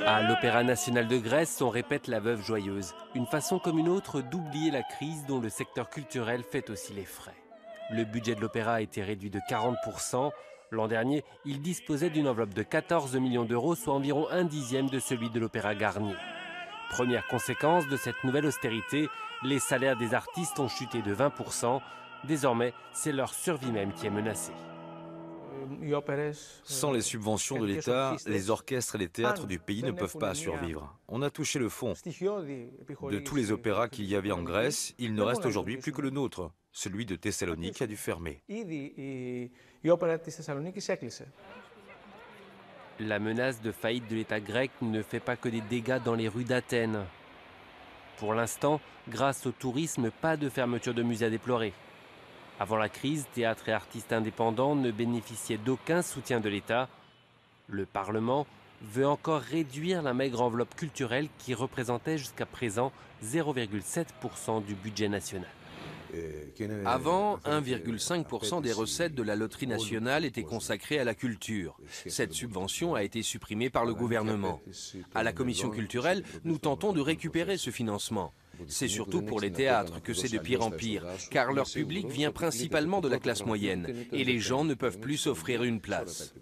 À l'Opéra national de Grèce, on répète la Veuve joyeuse, une façon comme une autre d'oublier la crise dont le secteur culturel fait aussi les frais. Le budget de l'opéra a été réduit de 40%. L'an dernier, il disposait d'une enveloppe de 14 millions d'euros, soit environ un dixième de celui de l'Opéra Garnier. Première conséquence de cette nouvelle austérité, les salaires des artistes ont chuté de 20%. Désormais, c'est leur survie même qui est menacée. Sans les subventions de l'État, les orchestres et les théâtres du pays ne peuvent pas survivre. On a touché le fond. De tous les opéras qu'il y avait en Grèce, il ne reste aujourd'hui plus que le nôtre. Celui de Thessalonique a dû fermer. La menace de faillite de l'État grec ne fait pas que des dégâts dans les rues d'Athènes. Pour l'instant, grâce au tourisme, pas de fermeture de musées à déplorer. Avant la crise, théâtres et artistes indépendants ne bénéficiaient d'aucun soutien de l'État. Le Parlement veut encore réduire la maigre enveloppe culturelle qui représentait jusqu'à présent 0,7% du budget national. Avant, 1,5% des recettes de la loterie nationale étaient consacrées à la culture. Cette subvention a été supprimée par le gouvernement. À la commission culturelle, nous tentons de récupérer ce financement. C'est surtout pour les théâtres que c'est de pire en pire, car leur public vient principalement de la classe moyenne et les gens ne peuvent plus s'offrir une place.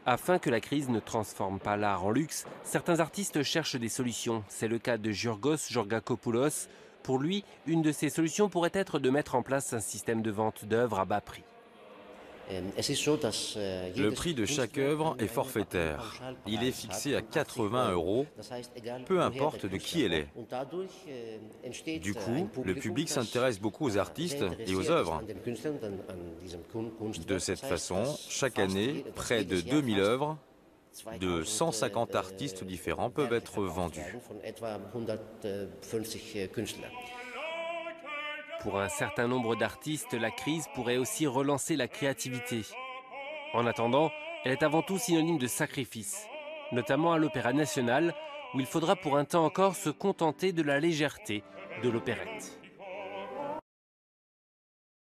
Afin que la crise ne transforme pas l'art en luxe, certains artistes cherchent des solutions. C'est le cas de Giorgos Georgakopoulos. Pour lui, une de ces solutions pourrait être de mettre en place un système de vente d'œuvres à bas prix. Le prix de chaque œuvre est forfaitaire. Il est fixé à 80 €, peu importe de qui elle est. Du coup, le public s'intéresse beaucoup aux artistes et aux œuvres. De cette façon, chaque année, près de 2000 œuvres de 150 artistes différents peuvent être vendus. Pour un certain nombre d'artistes, la crise pourrait aussi relancer la créativité. En attendant, elle est avant tout synonyme de sacrifice, notamment à l'Opéra national, où il faudra pour un temps encore se contenter de la légèreté de l'opérette.